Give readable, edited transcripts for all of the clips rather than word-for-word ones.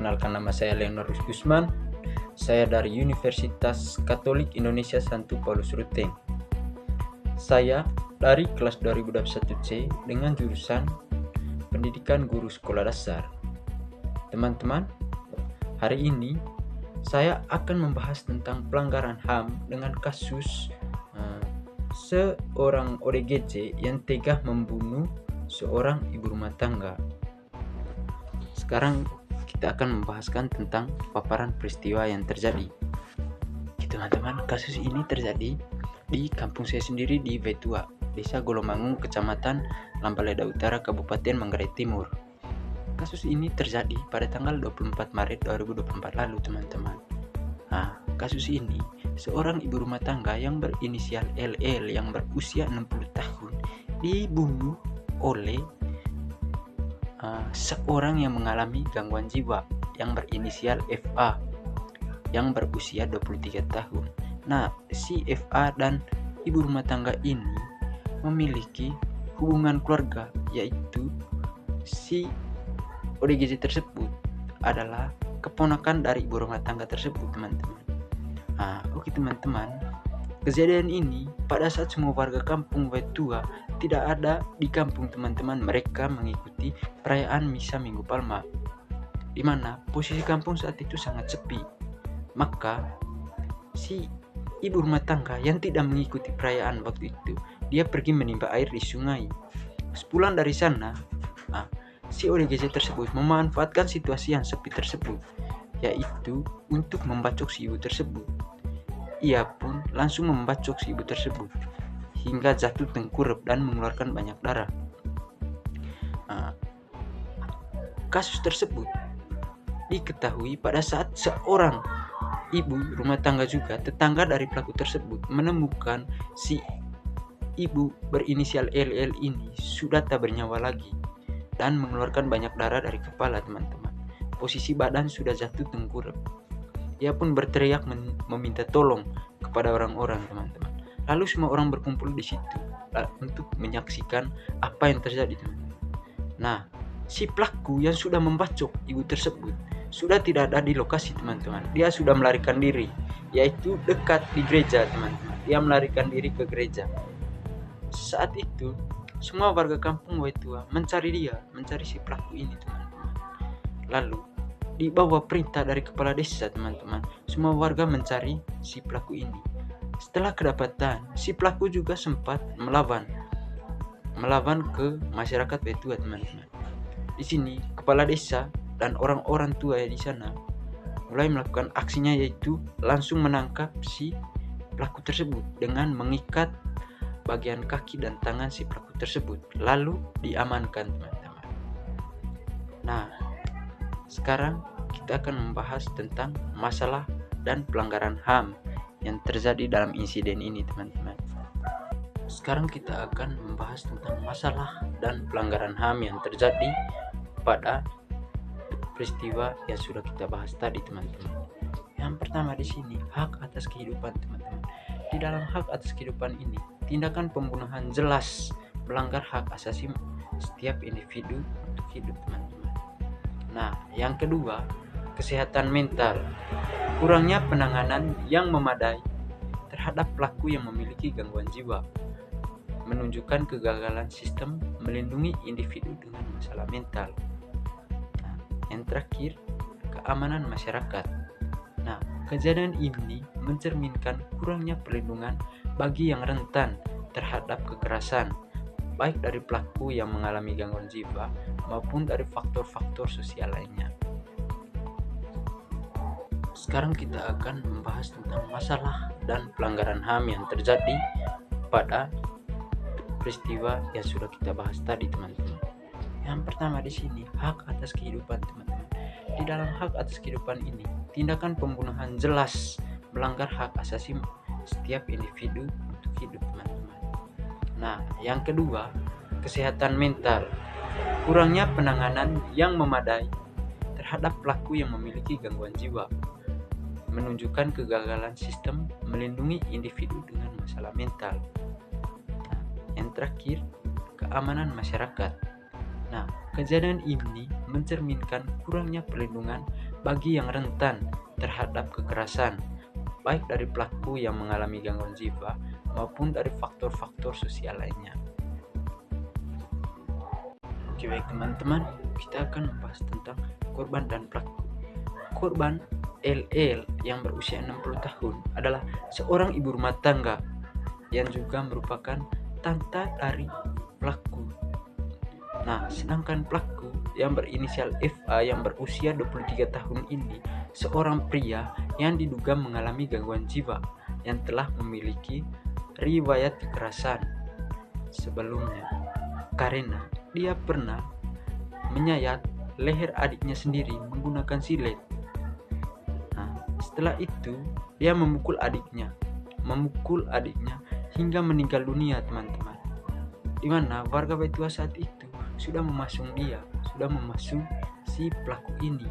Perkenalkan, nama saya Leonardus Gusman. Saya dari Universitas Katolik Indonesia Santo Paulus Ruteng. Saya dari kelas 2021C dengan jurusan Pendidikan Guru Sekolah Dasar. Teman-teman, hari ini saya akan membahas tentang pelanggaran HAM dengan kasus seorang ODGJ yang tega membunuh seorang ibu rumah tangga. Sekarang kita akan membahaskan tentang paparan peristiwa yang terjadi. Teman-teman, kasus ini terjadi di kampung saya sendiri di Vetua, Desa Golomangu, Kecamatan Lambaleda Utara, Kabupaten Manggarai Timur. Kasus ini terjadi pada tanggal 24 Maret 2024 lalu, teman-teman. Nah, kasus ini seorang ibu rumah tangga yang berinisial LL yang berusia 60 tahun dibunuh oleh seorang yang mengalami gangguan jiwa yang berinisial FA yang berusia 23 tahun. Nah, si FA dan ibu rumah tangga ini memiliki hubungan keluarga, yaitu si ODGJ tersebut adalah keponakan dari ibu rumah tangga tersebut, teman-teman. Oke teman-teman, kejadian ini pada saat semua warga kampung Vetua tidak ada di kampung, teman-teman. Mereka mengikuti perayaan Misa Minggu Palma, di mana posisi kampung saat itu sangat sepi. Maka si ibu rumah tangga yang tidak mengikuti perayaan waktu itu, dia pergi menimba air di sungai. Sepulang dari sana, si ODGJ tersebut memanfaatkan situasi yang sepi tersebut, yaitu untuk membacok si ibu tersebut. Ia pun langsung membacok si ibu tersebut hingga jatuh tengkurap dan mengeluarkan banyak darah. Kasus tersebut diketahui pada saat seorang ibu rumah tangga juga, tetangga dari pelaku tersebut, menemukan si ibu berinisial LL ini sudah tak bernyawa lagi dan mengeluarkan banyak darah dari kepala, teman-teman. Posisi badan sudah jatuh tengkurap. Ia pun berteriak meminta tolong kepada orang-orang, teman-teman. Lalu semua orang berkumpul di situ untuk menyaksikan apa yang terjadi, teman-teman. Nah, si pelaku yang sudah membacok ibu tersebut sudah tidak ada di lokasi, teman-teman. Dia sudah melarikan diri, yaitu dekat di gereja, teman-teman. Dia melarikan diri ke gereja. Saat itu semua warga kampung Vetua mencari si pelaku ini, teman-teman. Lalu di bawah perintah dari kepala desa, teman-teman, semua warga mencari si pelaku ini. Setelah kedapatan, si pelaku juga sempat melawan ke masyarakat Vetua, teman-teman. Di sini kepala desa dan orang-orang tua di sana mulai melakukan aksinya, yaitu langsung menangkap si pelaku tersebut dengan mengikat bagian kaki dan tangan si pelaku tersebut, lalu diamankan, teman-teman. Nah, sekarang kita akan membahas tentang masalah dan pelanggaran HAM yang terjadi dalam insiden ini, teman-teman. Sekarang kita akan membahas tentang masalah dan pelanggaran HAM yang terjadi pada peristiwa yang sudah kita bahas tadi, teman-teman. Yang pertama di sini, hak atas kehidupan, teman-teman. Di dalam hak atas kehidupan ini, tindakan pembunuhan jelas melanggar hak asasi setiap individu untuk hidup, teman-teman. Nah, yang kedua, kesehatan mental. Kurangnya penanganan yang memadai terhadap pelaku yang memiliki gangguan jiwa menunjukkan kegagalan sistem melindungi individu dengan masalah mental. Nah, yang terakhir, keamanan masyarakat. Nah, kejadian ini mencerminkan kurangnya perlindungan bagi yang rentan terhadap kekerasan, baik dari pelaku yang mengalami gangguan jiwa maupun dari faktor-faktor sosial lainnya. Sekarang kita akan membahas tentang masalah dan pelanggaran HAM yang terjadi pada peristiwa yang sudah kita bahas tadi, teman-teman. Yang pertama di sini, hak atas kehidupan, teman-teman. Di dalam hak atas kehidupan ini, tindakan pembunuhan jelas melanggar hak asasi setiap individu untuk hidup, teman-teman. Nah, yang kedua, kesehatan mental. Kurangnya penanganan yang memadai terhadap pelaku yang memiliki gangguan jiwa menunjukkan kegagalan sistem melindungi individu dengan masalah mental. Nah, yang terakhir, keamanan masyarakat. Nah, kejadian ini mencerminkan kurangnya perlindungan bagi yang rentan terhadap kekerasan, baik dari pelaku yang mengalami gangguan jiwa maupun dari faktor-faktor sosial lainnya. Oke, baik teman-teman, kita akan membahas tentang korban dan pelaku. Korban LL yang berusia 60 tahun adalah seorang ibu rumah tangga yang juga merupakan tante dari pelaku. Nah, sedangkan pelaku yang berinisial FA yang berusia 23 tahun ini seorang pria yang diduga mengalami gangguan jiwa yang telah memiliki riwayat kekerasan sebelumnya karena dia pernah menyayat leher adiknya sendiri menggunakan silet. Nah, setelah itu dia memukul adiknya hingga meninggal dunia, teman-teman. Di mana warga Waitua saat itu sudah memasung si pelaku ini.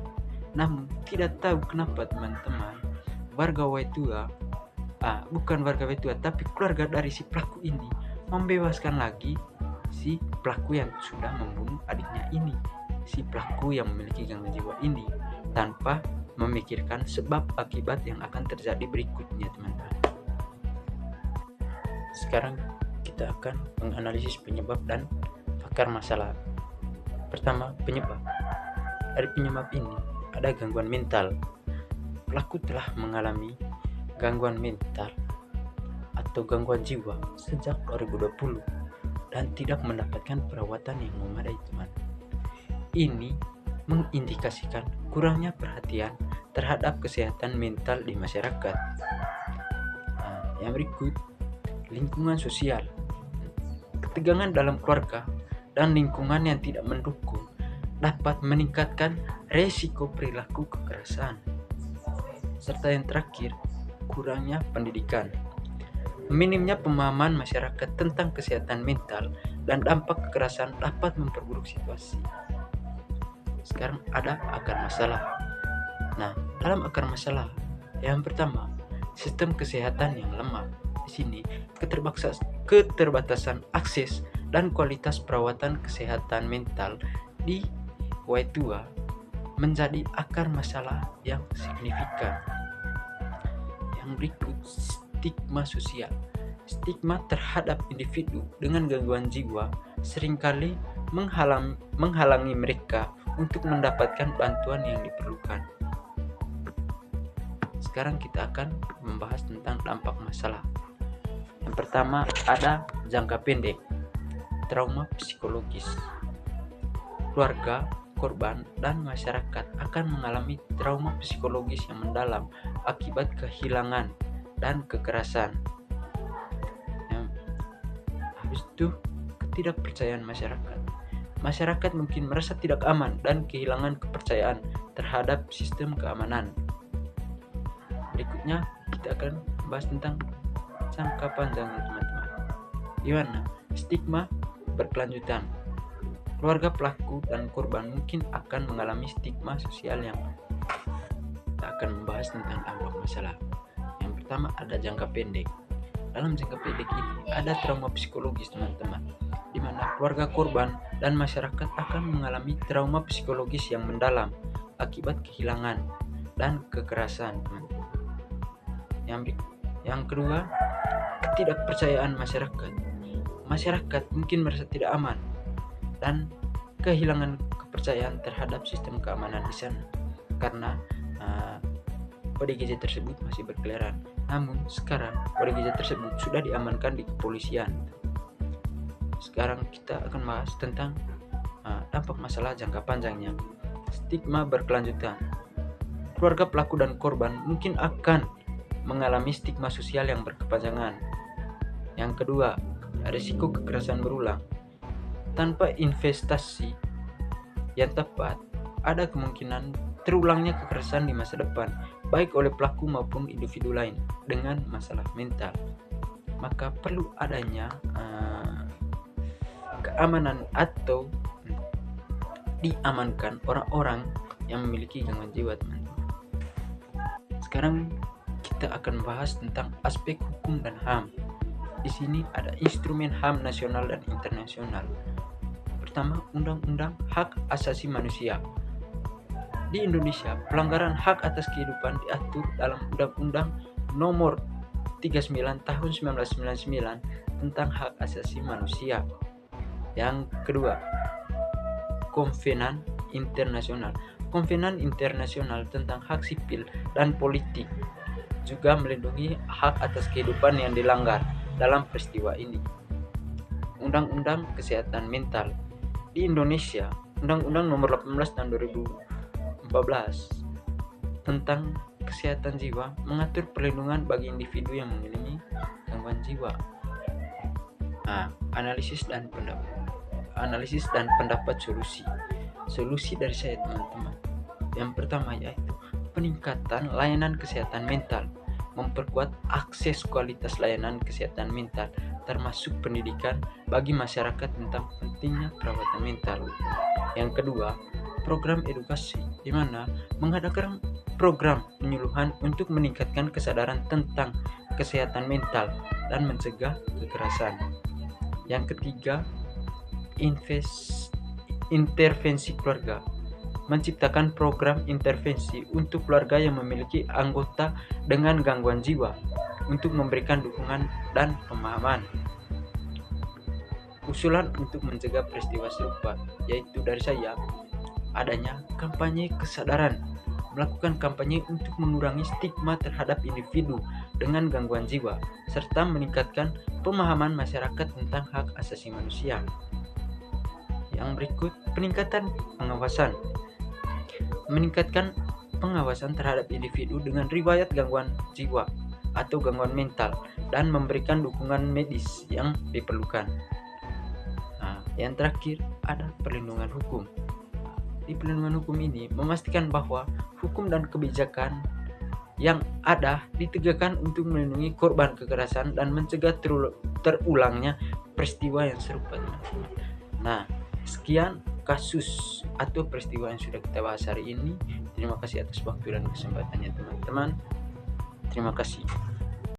Namun tidak tahu kenapa, teman-teman, warga Waitua, bukan warga Waitua tapi keluarga dari si pelaku ini membebaskan lagi si pelaku yang sudah membunuh adiknya ini, si pelaku yang memiliki gangguan jiwa ini, tanpa memikirkan sebab akibat yang akan terjadi berikutnya, teman-teman. Sekarang kita akan menganalisis penyebab dan akar masalah. Pertama, penyebab. Dari penyebab ini ada gangguan mental. Pelaku telah mengalami gangguan mental atau gangguan jiwa sejak 2020 dan tidak mendapatkan perawatan yang memadai, teman. Ini mengindikasikan kurangnya perhatian terhadap kesehatan mental di masyarakat. Yang berikut, lingkungan sosial. Ketegangan dalam keluarga dan lingkungan yang tidak mendukung dapat meningkatkan resiko perilaku kekerasan. Serta yang terakhir, kurangnya pendidikan. Minimnya pemahaman masyarakat tentang kesehatan mental dan dampak kekerasan dapat memperburuk situasi. Sekarang ada akar masalah. Nah, dalam akar masalah, yang pertama, sistem kesehatan yang lemah. Di sini, keterbatasan akses dan kualitas perawatan kesehatan mental di Waitua menjadi akar masalah yang signifikan. Yang berikut, stigma sosial. Stigma terhadap individu dengan gangguan jiwa seringkali menghalangi mereka untuk mendapatkan bantuan yang diperlukan. Sekarang kita akan membahas tentang dampak masalah. Yang pertama, ada jangka pendek, trauma psikologis. Keluarga, korban, dan masyarakat akan mengalami trauma psikologis yang mendalam akibat kehilangan dan kekerasan. Habis itu, ketidakpercayaan masyarakat. Masyarakat mungkin merasa tidak aman dan kehilangan kepercayaan terhadap sistem keamanan. Berikutnya, kita akan bahas tentang jangka panjangnya, teman-teman. Di mana stigma berkelanjutan. Keluarga pelaku dan korban mungkin akan mengalami stigma sosial yang kita akan membahas tentang dampak masalah. Yang pertama, ada jangka pendek. Dalam jangka pendek ini ada trauma psikologis, teman-teman, di mana keluarga korban dan masyarakat akan mengalami trauma psikologis yang mendalam akibat kehilangan dan kekerasan, teman-teman. Yang kedua, ketidakpercayaan masyarakat. Masyarakat mungkin merasa tidak aman dan kehilangan kepercayaan terhadap sistem keamanan di sana karena ODGJ tersebut masih berkeliaran. Namun sekarang ODGJ tersebut sudah diamankan di kepolisian. Sekarang kita akan bahas tentang dampak masalah jangka panjangnya. Stigma berkelanjutan. Keluarga pelaku dan korban mungkin akan mengalami stigma sosial yang berkepanjangan. Yang kedua, risiko kekerasan berulang. Tanpa investasi yang tepat, ada kemungkinan terulangnya kekerasan di masa depan, baik oleh pelaku maupun individu lain dengan masalah mental. Maka perlu adanya keamanan atau diamankan orang-orang yang memiliki gangguan jiwa, teman-teman. Sekarang kita akan bahas tentang aspek hukum dan HAM. Di sini ada instrumen HAM nasional dan internasional. pertama, Undang-Undang Hak Asasi Manusia. Di Indonesia, pelanggaran hak atas kehidupan diatur dalam Undang-Undang Nomor 39 Tahun 1999 tentang Hak Asasi Manusia. Yang kedua, Konvenan Internasional. Konvenan Internasional tentang Hak Sipil dan Politik juga melindungi hak atas kehidupan yang dilanggar dalam peristiwa ini. Undang-Undang Kesehatan Mental. Di Indonesia, Undang-Undang Nomor 18 Tahun 2014 tentang kesehatan jiwa mengatur perlindungan bagi individu yang memiliki gangguan jiwa. Analisis dan pendapat solusi dari saya, teman-teman. Yang pertama yaitu peningkatan layanan kesehatan mental, memperkuat akses kualitas layanan kesehatan mental, termasuk pendidikan bagi masyarakat tentang pentingnya perawatan mental. Yang kedua, program edukasi, di mana mengadakan program penyuluhan untuk meningkatkan kesadaran tentang kesehatan mental dan mencegah kekerasan. Yang ketiga, intervensi keluarga, menciptakan program intervensi untuk keluarga yang memiliki anggota dengan gangguan jiwa untuk memberikan dukungan dan pemahaman. Usulan untuk mencegah peristiwa serupa yaitu dari saya adanya kampanye kesadaran, melakukan kampanye untuk mengurangi stigma terhadap individu dengan gangguan jiwa serta meningkatkan pemahaman masyarakat tentang hak asasi manusia. Yang berikut, peningkatan pengawasan. Meningkatkan pengawasan terhadap individu dengan riwayat gangguan jiwa atau gangguan mental dan memberikan dukungan medis yang diperlukan. Yang terakhir ada perlindungan hukum. Di perlindungan hukum ini memastikan bahwa hukum dan kebijakan yang ada ditegakkan untuk melindungi korban kekerasan dan mencegah terulangnya peristiwa yang serupa. Sekian kasus atau peristiwa yang sudah kita bahas hari ini. Terima kasih atas waktu dan kesempatannya, teman-teman. Terima kasih.